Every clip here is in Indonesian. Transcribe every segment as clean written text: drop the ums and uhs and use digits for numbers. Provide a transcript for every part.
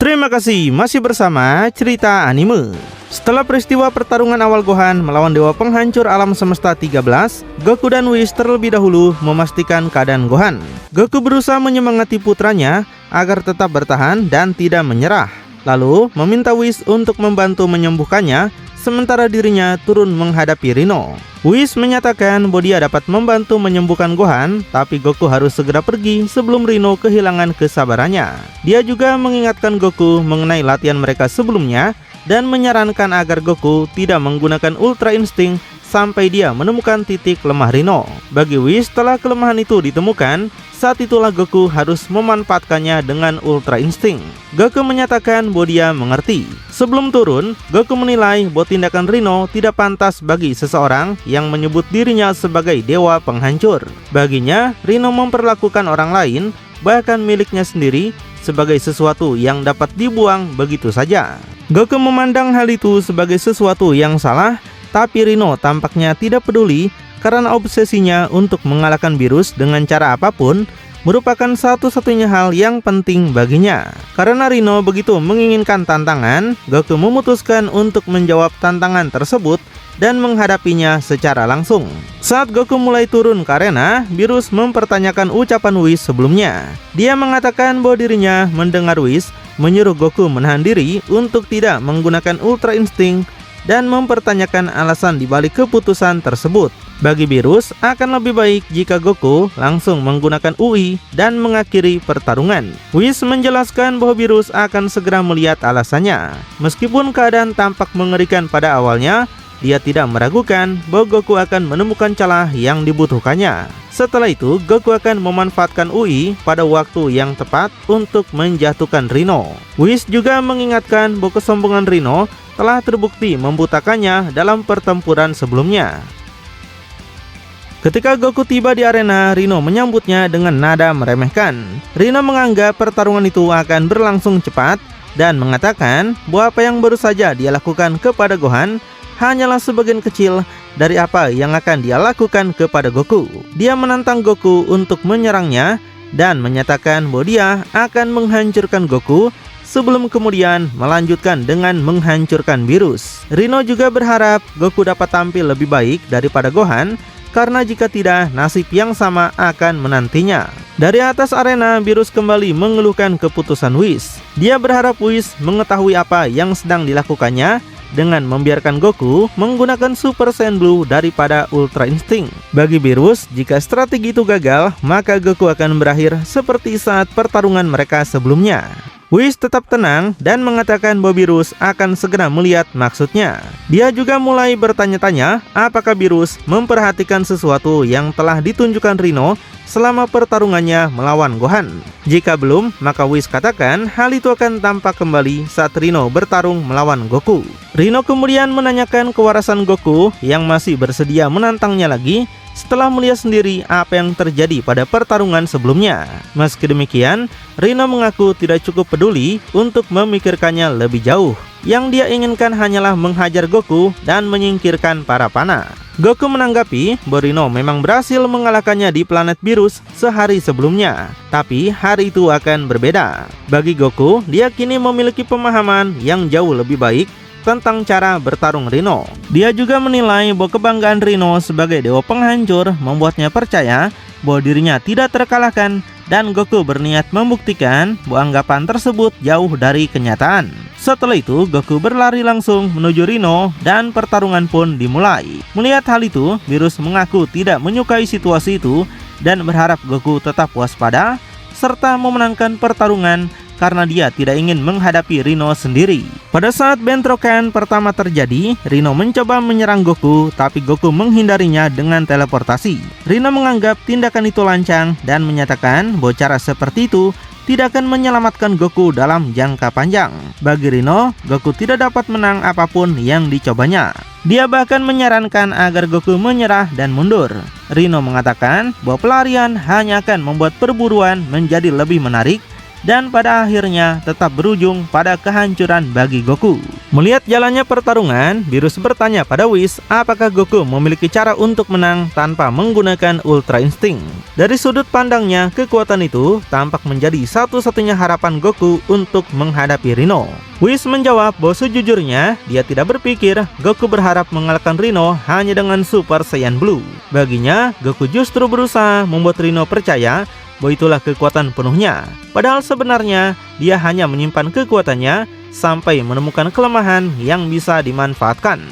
Terima kasih masih bersama Cerita Anime. Setelah peristiwa pertarungan awal Gohan melawan Dewa Penghancur Alam Semesta 13, Goku dan Whis terlebih dahulu memastikan keadaan Gohan. Goku berusaha menyemangati putranya agar tetap bertahan dan tidak menyerah. Lalu meminta Whis untuk membantu menyembuhkannya, sementara dirinya turun menghadapi Rino. Whis menyatakan bahwa dia dapat membantu menyembuhkan Gohan, tapi Goku harus segera pergi sebelum Rino kehilangan kesabarannya. Dia juga mengingatkan Goku mengenai latihan mereka sebelumnya dan menyarankan agar Goku tidak menggunakan Ultra Instinct sampai dia menemukan titik lemah Rino. Bagi Whis, setelah kelemahan itu ditemukan, saat itulah Goku harus memanfaatkannya dengan Ultra Instinct. Goku menyatakan bahwa dia mengerti. Sebelum turun, Goku menilai bahwa tindakan Rino tidak pantas bagi seseorang yang menyebut dirinya sebagai Dewa Penghancur. Baginya, Rino memperlakukan orang lain, bahkan miliknya sendiri, sebagai sesuatu yang dapat dibuang begitu saja. Goku memandang hal itu sebagai sesuatu yang salah, tapi Rino tampaknya tidak peduli karena obsesinya untuk mengalahkan Beerus dengan cara apapun merupakan satu-satunya hal yang penting baginya. Karena Rino begitu menginginkan tantangan, Goku memutuskan untuk menjawab tantangan tersebut dan menghadapinya secara langsung. Saat Goku mulai turun ke arena, Beerus mempertanyakan ucapan Whis sebelumnya. Dia mengatakan bahwa dirinya mendengar Whis menyuruh Goku menahan diri untuk tidak menggunakan Ultra Instinct dan mempertanyakan alasan dibalik keputusan tersebut. Bagi Beerus, akan lebih baik jika Goku langsung menggunakan UI dan mengakhiri pertarungan. Whis menjelaskan bahwa Beerus akan segera melihat alasannya. Meskipun keadaan tampak mengerikan pada awalnya, dia tidak meragukan bahwa Goku akan menemukan celah yang dibutuhkannya. Setelah itu, Goku akan memanfaatkan UI pada waktu yang tepat untuk menjatuhkan Rino. Whis juga mengingatkan bahwa kesombongan Rino telah terbukti membutakannya dalam pertempuran sebelumnya. Ketika Goku tiba di arena, Rino menyambutnya dengan nada meremehkan. Rino menganggap pertarungan itu akan berlangsung cepat dan mengatakan bahwa apa yang baru saja dia lakukan kepada Gohan hanyalah sebagian kecil dari apa yang akan dia lakukan kepada Goku. Dia menantang Goku untuk menyerangnya dan menyatakan bahwa dia akan menghancurkan Goku sebelum kemudian melanjutkan dengan menghancurkan Beerus. Rino juga berharap Goku dapat tampil lebih baik daripada Gohan, karena jika tidak, nasib yang sama akan menantinya. Dari atas arena, Beerus kembali mengeluhkan keputusan Whis. Dia berharap Whis mengetahui apa yang sedang dilakukannya dengan membiarkan Goku menggunakan Super Saiyan Blue daripada Ultra Instinct. Bagi Beerus, jika strategi itu gagal, maka Goku akan berakhir seperti saat pertarungan mereka sebelumnya. Whis tetap tenang dan mengatakan bahwa Beerus akan segera melihat maksudnya. Dia juga mulai bertanya-tanya apakah Beerus memperhatikan sesuatu yang telah ditunjukkan Rino selama pertarungannya melawan Gohan. Jika belum, maka Whis katakan hal itu akan tampak kembali saat Rino bertarung melawan Goku. Rino kemudian menanyakan kewarasan Goku yang masih bersedia menantangnya lagi setelah melihat sendiri apa yang terjadi pada pertarungan sebelumnya. Meski demikian, Rino mengaku tidak cukup peduli untuk memikirkannya lebih jauh. Yang dia inginkan hanyalah menghajar Goku dan menyingkirkan para panah. Goku menanggapi bahwa Rino memang berhasil mengalahkannya di planet Beerus sehari sebelumnya, tapi hari itu akan berbeda. Bagi Goku, dia kini memiliki pemahaman yang jauh lebih baik tentang cara bertarung Rino. Dia juga menilai bahwa kebanggaan Rino sebagai Dewa Penghancur membuatnya percaya bahwa dirinya tidak terkalahkan, dan Goku berniat membuktikan bahwa anggapan tersebut jauh dari kenyataan. Setelah itu, Goku berlari langsung menuju Rino dan pertarungan pun dimulai. Melihat hal itu, Beerus mengaku tidak menyukai situasi itu dan berharap Goku tetap waspada serta memenangkan pertarungan karena dia tidak ingin menghadapi Rino sendiri. Pada saat bentrokan pertama terjadi, Rino mencoba menyerang Goku, tapi Goku menghindarinya dengan teleportasi. Rino menganggap tindakan itu lancang dan menyatakan bahwa cara seperti itu tidak akan menyelamatkan Goku dalam jangka panjang. Bagi Rino, Goku tidak dapat menang apapun yang dicobanya. Dia bahkan menyarankan agar Goku menyerah dan mundur. Rino mengatakan bahwa pelarian hanya akan membuat perburuan menjadi lebih menarik dan pada akhirnya tetap berujung pada kehancuran bagi Goku. Melihat jalannya pertarungan, Beerus bertanya pada Whis apakah Goku memiliki cara untuk menang tanpa menggunakan Ultra Instinct. Dari sudut pandangnya, kekuatan itu tampak menjadi satu-satunya harapan Goku untuk menghadapi Rhino. Whis menjawab bahwa sejujurnya dia tidak berpikir Goku berharap mengalahkan Rhino hanya dengan Super Saiyan Blue. Baginya, Goku justru berusaha membuat Rhino percaya bahwa itulah kekuatan penuhnya. Padahal sebenarnya dia hanya menyimpan kekuatannya sampai menemukan kelemahan yang bisa dimanfaatkan.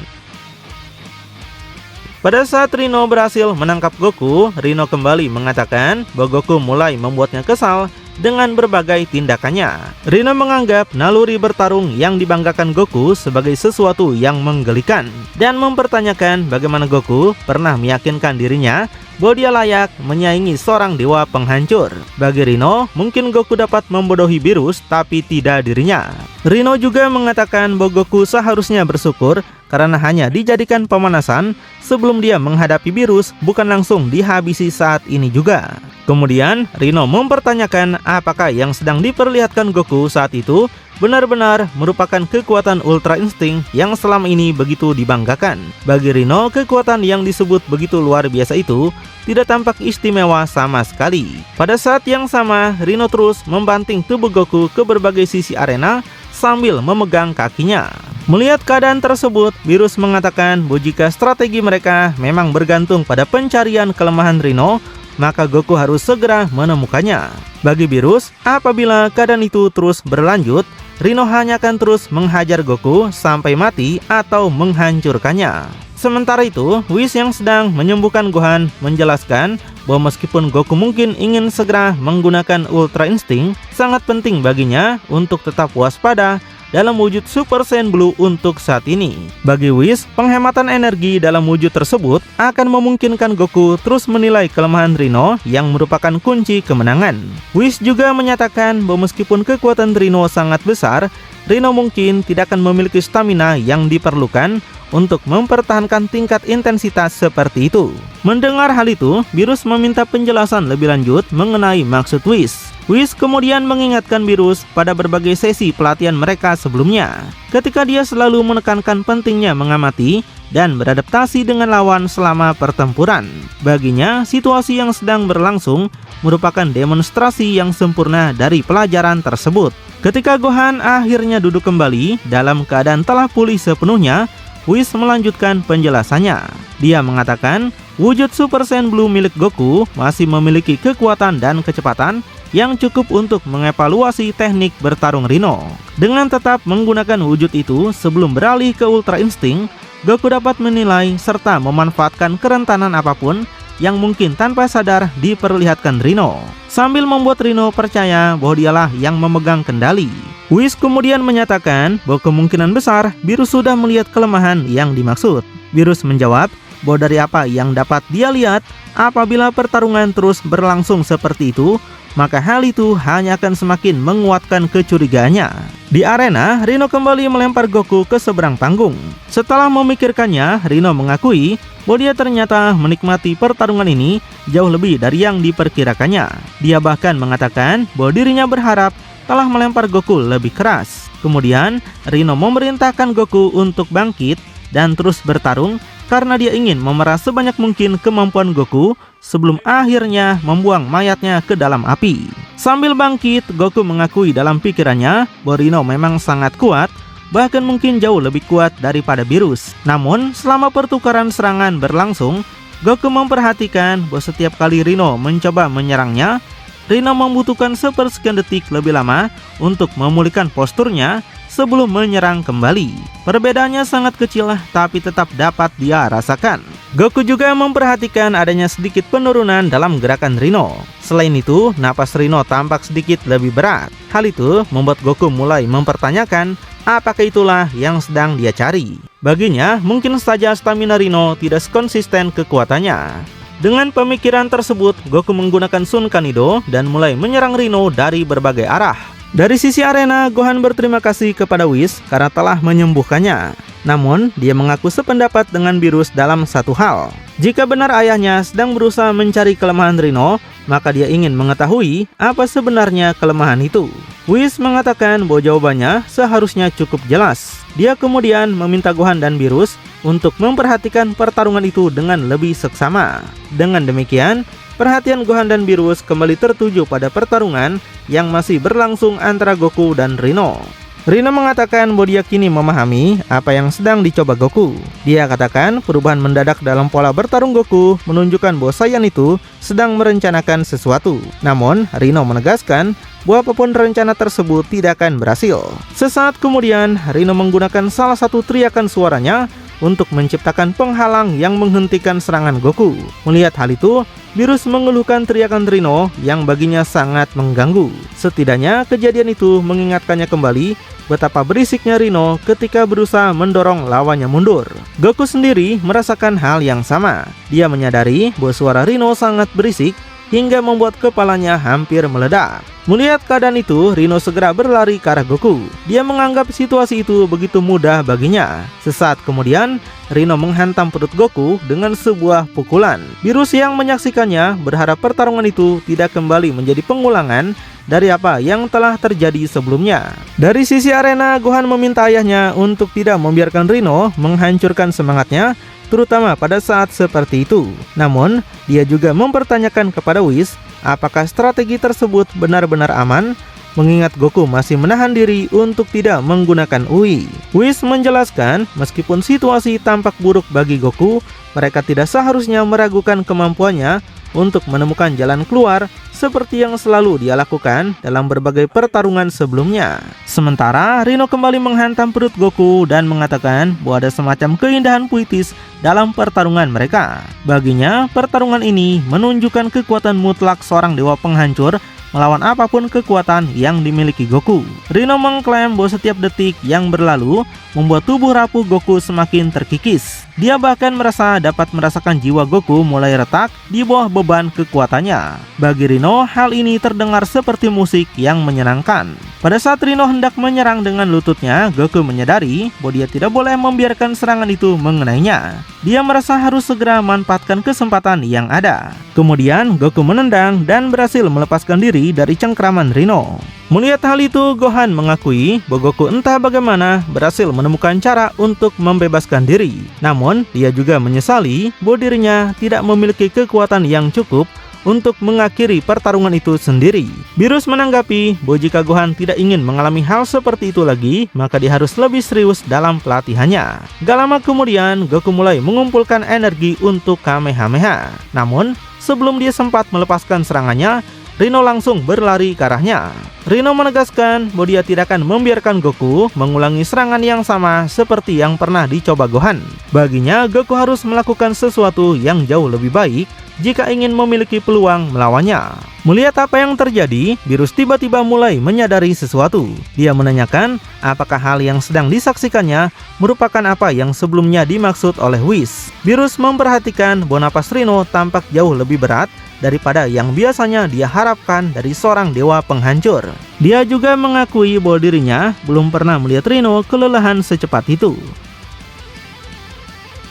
Pada saat Rhino berhasil menangkap Goku, Rhino kembali mengatakan bahwa Goku mulai membuatnya kesal dengan berbagai tindakannya. Rhino menganggap naluri bertarung yang dibanggakan Goku sebagai sesuatu yang menggelikan dan mempertanyakan bagaimana Goku pernah meyakinkan dirinya bahwa dia layak menyaingi seorang dewa penghancur. Bagi Rhino, mungkin Goku dapat membodohi Beerus, tapi tidak dirinya. Rhino juga mengatakan bahwa Goku seharusnya bersyukur karena hanya dijadikan pemanasan sebelum dia menghadapi Beerus, bukan langsung dihabisi saat ini juga. Kemudian, Rhino mempertanyakan apakah yang sedang diperlihatkan Goku saat itu benar-benar merupakan kekuatan Ultra Instinct yang selama ini begitu dibanggakan. Bagi Rhino, kekuatan yang disebut begitu luar biasa itu tidak tampak istimewa sama sekali. Pada saat yang sama, Rhino terus membanting tubuh Goku ke berbagai sisi arena sambil memegang kakinya. Melihat keadaan tersebut, Beerus mengatakan bahwa jika strategi mereka memang bergantung pada pencarian kelemahan Rhino, maka Goku harus segera menemukannya. Bagi Beerus, apabila keadaan itu terus berlanjut, Rhino hanya akan terus menghajar Goku sampai mati atau menghancurkannya. Sementara itu, Whis yang sedang menyembuhkan Gohan menjelaskan bahwa meskipun Goku mungkin ingin segera menggunakan Ultra Instinct, sangat penting baginya untuk tetap waspada dalam wujud Super Saiyan Blue untuk saat ini. Bagi Whis, penghematan energi dalam wujud tersebut akan memungkinkan Goku terus menilai kelemahan Rhino yang merupakan kunci kemenangan. Whis juga menyatakan bahwa meskipun kekuatan Rhino sangat besar, Rhino mungkin tidak akan memiliki stamina yang diperlukan untuk mempertahankan tingkat intensitas seperti itu. Mendengar hal itu, Beerus meminta penjelasan lebih lanjut mengenai maksud Whis. Whis kemudian mengingatkan Beerus pada berbagai sesi pelatihan mereka sebelumnya, ketika dia selalu menekankan pentingnya mengamati dan beradaptasi dengan lawan selama pertempuran. Baginya, situasi yang sedang berlangsung merupakan demonstrasi yang sempurna dari pelajaran tersebut. Ketika Gohan akhirnya duduk kembali dalam keadaan telah pulih sepenuhnya, Whis melanjutkan penjelasannya. Dia mengatakan, wujud Super Saiyan Blue milik Goku masih memiliki kekuatan dan kecepatan yang cukup untuk mengevaluasi teknik bertarung Rhino. Dengan tetap menggunakan wujud itu sebelum beralih ke Ultra Instinct, Goku dapat menilai serta memanfaatkan kerentanan apapun yang mungkin tanpa sadar diperlihatkan Rhino, sambil membuat Rhino percaya bahwa dialah yang memegang kendali. Whis kemudian menyatakan bahwa kemungkinan besar Beerus sudah melihat kelemahan yang dimaksud. Beerus menjawab bahwa dari apa yang dapat dia lihat, apabila pertarungan terus berlangsung seperti itu, maka hal itu hanya akan semakin menguatkan kecurigaannya. Di arena, Rhino kembali melempar Goku ke seberang panggung. Setelah memikirkannya, Rhino mengakui bahwa dia ternyata menikmati pertarungan ini jauh lebih dari yang diperkirakannya. Dia bahkan mengatakan bahwa dirinya berharap telah melempar Goku lebih keras. Kemudian, Rhino memerintahkan Goku untuk bangkit dan terus bertarung karena dia ingin memeras sebanyak mungkin kemampuan Goku sebelum akhirnya membuang mayatnya ke dalam api. Sambil bangkit, Goku mengakui dalam pikirannya bahwa Rhino memang sangat kuat, bahkan mungkin jauh lebih kuat daripada Beerus. Namun, selama pertukaran serangan berlangsung, Goku memperhatikan bahwa setiap kali Rhino mencoba menyerangnya, Rhino membutuhkan sepersekian detik lebih lama untuk memulihkan posturnya sebelum menyerang kembali. Perbedaannya sangat kecil, tapi tetap dapat dia rasakan. Goku juga memperhatikan adanya sedikit penurunan dalam gerakan Rhino. Selain itu, napas Rhino tampak sedikit lebih berat. Hal itu membuat Goku mulai mempertanyakan apakah itulah yang sedang dia cari. Baginya, mungkin saja stamina Rhino tidak konsisten kekuatannya. Dengan pemikiran tersebut, Goku menggunakan Sun Kanido dan mulai menyerang Rhino dari berbagai arah. Dari sisi arena, Gohan berterima kasih kepada Whis karena telah menyembuhkannya. Namun, dia mengaku sependapat dengan Beerus dalam satu hal. Jika benar ayahnya sedang berusaha mencari kelemahan Rhino, maka dia ingin mengetahui apa sebenarnya kelemahan itu. Whis mengatakan bahwa jawabannya seharusnya cukup jelas. Dia kemudian meminta Gohan dan Beerus untuk memperhatikan pertarungan itu dengan lebih seksama. Dengan demikian, perhatian Gohan dan Beerus kembali tertuju pada pertarungan yang masih berlangsung antara Goku dan Rhino. Rhino mengatakan bahwa dia kini memahami apa yang sedang dicoba Goku. Dia katakan perubahan mendadak dalam pola bertarung Goku menunjukkan bahwa Saiyan itu sedang merencanakan sesuatu. Namun, Rhino menegaskan bahwa apapun rencana tersebut tidak akan berhasil. Sesaat kemudian, Rhino menggunakan salah satu teriakan suaranya untuk menciptakan penghalang yang menghentikan serangan Goku. Melihat hal itu, Beerus mengeluhkan teriakan Rhino yang baginya sangat mengganggu. Setidaknya kejadian itu mengingatkannya kembali betapa berisiknya Rhino ketika berusaha mendorong lawannya mundur. Goku sendiri merasakan hal yang sama. Dia menyadari bahwa suara Rhino sangat berisik hingga membuat kepalanya hampir meledak. Melihat keadaan itu, Rhino segera berlari ke arah Goku. Dia menganggap situasi itu begitu mudah baginya. Sesaat kemudian, Rhino menghantam perut Goku dengan sebuah pukulan. Beerus yang menyaksikannya berharap pertarungan itu tidak kembali menjadi pengulangan dari apa yang telah terjadi sebelumnya. Dari sisi arena, Gohan meminta ayahnya untuk tidak membiarkan Rhino menghancurkan semangatnya, terutama pada saat seperti itu. Namun, dia juga mempertanyakan kepada Whis apakah strategi tersebut benar-benar aman, mengingat Goku masih menahan diri untuk tidak menggunakan UI. Whis menjelaskan, meskipun situasi tampak buruk bagi Goku, mereka tidak seharusnya meragukan kemampuannya untuk menemukan jalan keluar seperti yang selalu dia lakukan dalam berbagai pertarungan sebelumnya. Sementara Rhino kembali menghantam perut Goku dan mengatakan bahwa ada semacam keindahan puitis dalam pertarungan mereka. Baginya, pertarungan ini menunjukkan kekuatan mutlak seorang dewa penghancur melawan apapun kekuatan yang dimiliki Goku. Rhino mengklaim bahwa setiap detik yang berlalu membuat tubuh rapuh Goku semakin terkikis. Dia bahkan merasa dapat merasakan jiwa Goku mulai retak di bawah beban kekuatannya. Bagi Rhino, hal ini terdengar seperti musik yang menyenangkan. Pada saat Rhino hendak menyerang dengan lututnya, Goku menyadari bahwa dia tidak boleh membiarkan serangan itu mengenainya. Dia merasa harus segera memanfaatkan kesempatan yang ada. Kemudian Goku menendang dan berhasil melepaskan diri dari cengkraman Rhino. Melihat hal itu, Gohan mengakui bahwa Goku entah bagaimana berhasil menemukan cara untuk membebaskan diri. Namun, dia juga menyesali bahwa dirinya tidak memiliki kekuatan yang cukup untuk mengakhiri pertarungan itu sendiri. Beerus menanggapi bahwa jika Gohan tidak ingin mengalami hal seperti itu lagi, maka dia harus lebih serius dalam pelatihannya. Gak lama kemudian, Goku mulai mengumpulkan energi untuk Kamehameha. Namun, sebelum dia sempat melepaskan serangannya, Rhino langsung berlari ke arahnya. Rhino menegaskan bahwa dia tidak akan membiarkan Goku mengulangi serangan yang sama seperti yang pernah dicoba Gohan. Baginya, Goku harus melakukan sesuatu yang jauh lebih baik jika ingin memiliki peluang melawannya. Melihat apa yang terjadi, Beerus tiba-tiba mulai menyadari sesuatu. Dia menanyakan apakah hal yang sedang disaksikannya merupakan apa yang sebelumnya dimaksud oleh Whis. Beerus memperhatikan bahwa napas Rhino tampak jauh lebih berat daripada yang biasanya dia harapkan dari seorang dewa penghancur. Dia juga mengakui bahwa dirinya belum pernah melihat Rhino kelelahan secepat itu.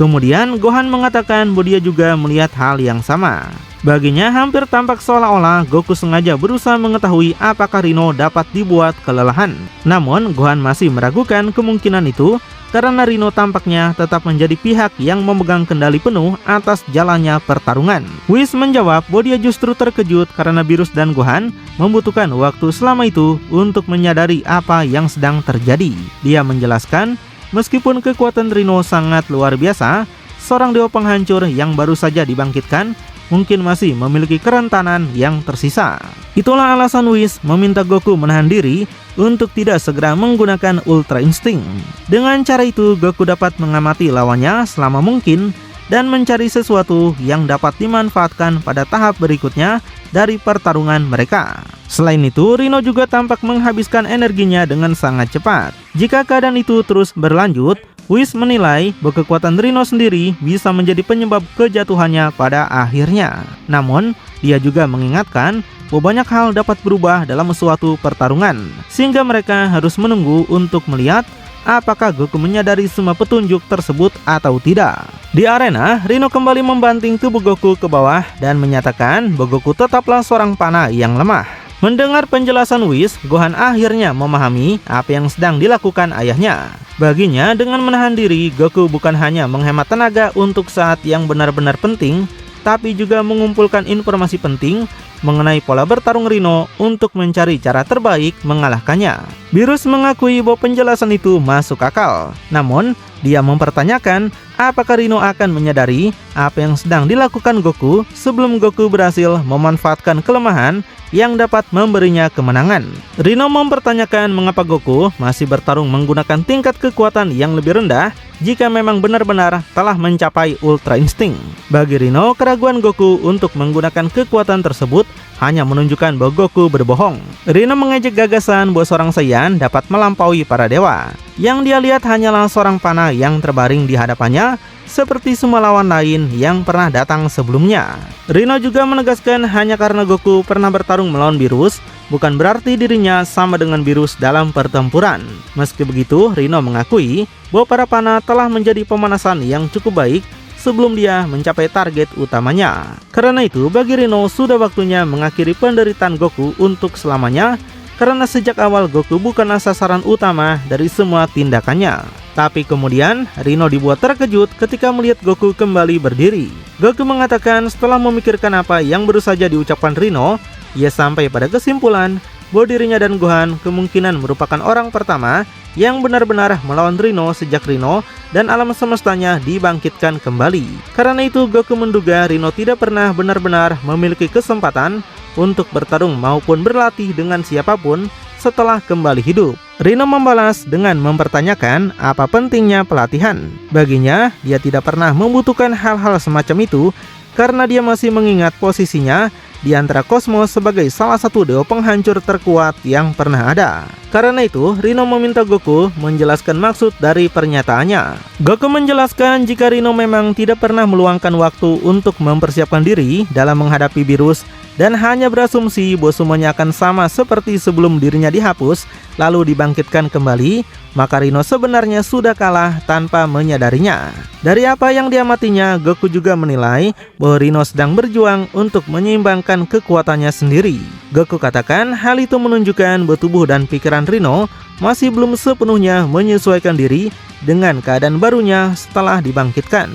Kemudian Gohan mengatakan bahwa dia juga melihat hal yang sama. Baginya hampir tampak seolah-olah Goku sengaja berusaha mengetahui apakah Rhino dapat dibuat kelelahan. Namun Gohan masih meragukan kemungkinan itu karena Rhino tampaknya tetap menjadi pihak yang memegang kendali penuh atas jalannya pertarungan. Whis menjawab bahwa dia justru terkejut karena Beerus dan Gohan membutuhkan waktu selama itu untuk menyadari apa yang sedang terjadi. Dia menjelaskan, meskipun kekuatan Rhino sangat luar biasa, seorang dewa penghancur yang baru saja dibangkitkan mungkin masih memiliki kerentanan yang tersisa. Itulah alasan Whis meminta Goku menahan diri untuk tidak segera menggunakan Ultra Instinct. Dengan cara itu, Goku dapat mengamati lawannya selama mungkin dan mencari sesuatu yang dapat dimanfaatkan pada tahap berikutnya dari pertarungan mereka. Selain itu, Rhino juga tampak menghabiskan energinya dengan sangat cepat. Jika keadaan itu terus berlanjut, Whis menilai bahwa kekuatan Rhino sendiri bisa menjadi penyebab kejatuhannya pada akhirnya. Namun, dia juga mengingatkan bahwa banyak hal dapat berubah dalam suatu pertarungan, sehingga mereka harus menunggu untuk melihat apakah Goku menyadari semua petunjuk tersebut atau tidak. Di arena, Rino kembali membanting tubuh Goku ke bawah dan menyatakan bahwa Goku tetaplah seorang panah yang lemah. Mendengar penjelasan Whis, Gohan akhirnya memahami apa yang sedang dilakukan ayahnya. Baginya, dengan menahan diri, Goku bukan hanya menghemat tenaga untuk saat yang benar-benar penting, tapi juga mengumpulkan informasi penting mengenai pola bertarung Rino untuk mencari cara terbaik mengalahkannya. Beerus mengakui bahwa penjelasan itu masuk akal. Namun, dia mempertanyakan apakah Rino akan menyadari apa yang sedang dilakukan Goku sebelum Goku berhasil memanfaatkan kelemahan yang dapat memberinya kemenangan. Rino mempertanyakan mengapa Goku masih bertarung menggunakan tingkat kekuatan yang lebih rendah jika memang benar-benar telah mencapai Ultra Instinct. Bagi Rino, keraguan Goku untuk menggunakan kekuatan tersebut hanya menunjukkan bahwa Goku berbohong. Rino mengejek gagasan bahwa seorang Saiyan dapat melampaui para dewa. Yang dia lihat hanyalah seorang panah yang terbaring di hadapannya, seperti semua lawan lain yang pernah datang sebelumnya. Rino juga menegaskan hanya karena Goku pernah bertarung melawan Beerus, bukan berarti dirinya sama dengan Beerus dalam pertempuran. Meski begitu, Rino mengakui bahwa para panah telah menjadi pemanasan yang cukup baik sebelum dia mencapai target utamanya. Karena itu, bagi Rino sudah waktunya mengakhiri penderitaan Goku untuk selamanya, karena sejak awal Goku bukanlah sasaran utama dari semua tindakannya. Tapi kemudian Rino dibuat terkejut ketika melihat Goku kembali berdiri. Goku mengatakan setelah memikirkan apa yang baru saja diucapkan Rino, ia sampai pada kesimpulan bahwa dirinya dan Gohan kemungkinan merupakan orang pertama yang benar-benar melawan Rino sejak Rino dan alam semestanya dibangkitkan kembali. Karena itu, Goku menduga Rino tidak pernah benar-benar memiliki kesempatan untuk bertarung maupun berlatih dengan siapapun setelah kembali hidup. Rino membalas dengan mempertanyakan apa pentingnya pelatihan. Baginya, dia tidak pernah membutuhkan hal-hal semacam itu karena dia masih mengingat posisinya di antara kosmos sebagai salah satu dewa penghancur terkuat yang pernah ada. Karena itu, Rino meminta Goku menjelaskan maksud dari pernyataannya. Goku menjelaskan jika Rino memang tidak pernah meluangkan waktu untuk mempersiapkan diri dalam menghadapi Beerus dan hanya berasumsi bahwa semuanya akan sama seperti sebelum dirinya dihapus lalu dibangkitkan kembali, maka Rino sebenarnya sudah kalah tanpa menyadarinya. Dari apa yang diamatinya, Goku juga menilai bahwa Rino sedang berjuang untuk menyeimbangkan kekuatannya sendiri. Goku katakan hal itu menunjukkan bahwa tubuh dan pikiran Rino masih belum sepenuhnya menyesuaikan diri dengan keadaan barunya setelah dibangkitkan.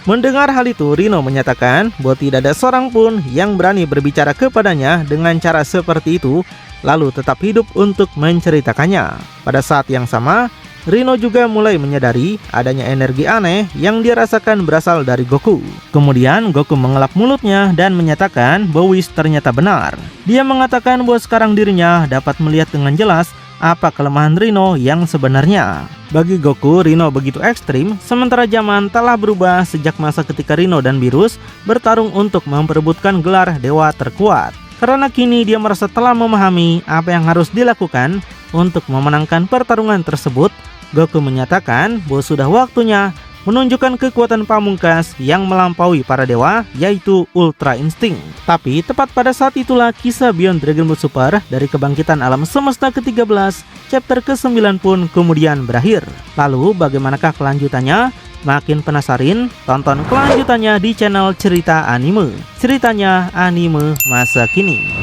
Mendengar hal itu, Rino menyatakan bahwa tidak ada seorang pun yang berani berbicara kepadanya dengan cara seperti itu, lalu tetap hidup untuk menceritakannya. Pada saat yang sama, Rino juga mulai menyadari adanya energi aneh yang dia rasakan berasal dari Goku. Kemudian Goku mengelap mulutnya dan menyatakan bahwa Whis ternyata benar. Dia mengatakan bahwa sekarang dirinya dapat melihat dengan jelas apa kelemahan Rino yang sebenarnya. Bagi Goku, Rino begitu ekstrim, sementara zaman telah berubah sejak masa ketika Rino dan Beerus bertarung untuk memperebutkan gelar dewa terkuat. Karena kini dia merasa telah memahami apa yang harus dilakukan untuk memenangkan pertarungan tersebut, Goku menyatakan bahwa sudah waktunya menunjukkan kekuatan pamungkas yang melampaui para dewa, yaitu Ultra Instinct. Tapi tepat pada saat itulah kisah Beyond Dragon Ball Super dari kebangkitan alam semesta ke-13 chapter ke-9 pun kemudian berakhir. Lalu bagaimanakah kelanjutannya? Makin penasaran? Tonton kelanjutannya di channel Cerita Anime. Ceritanya anime masa kini.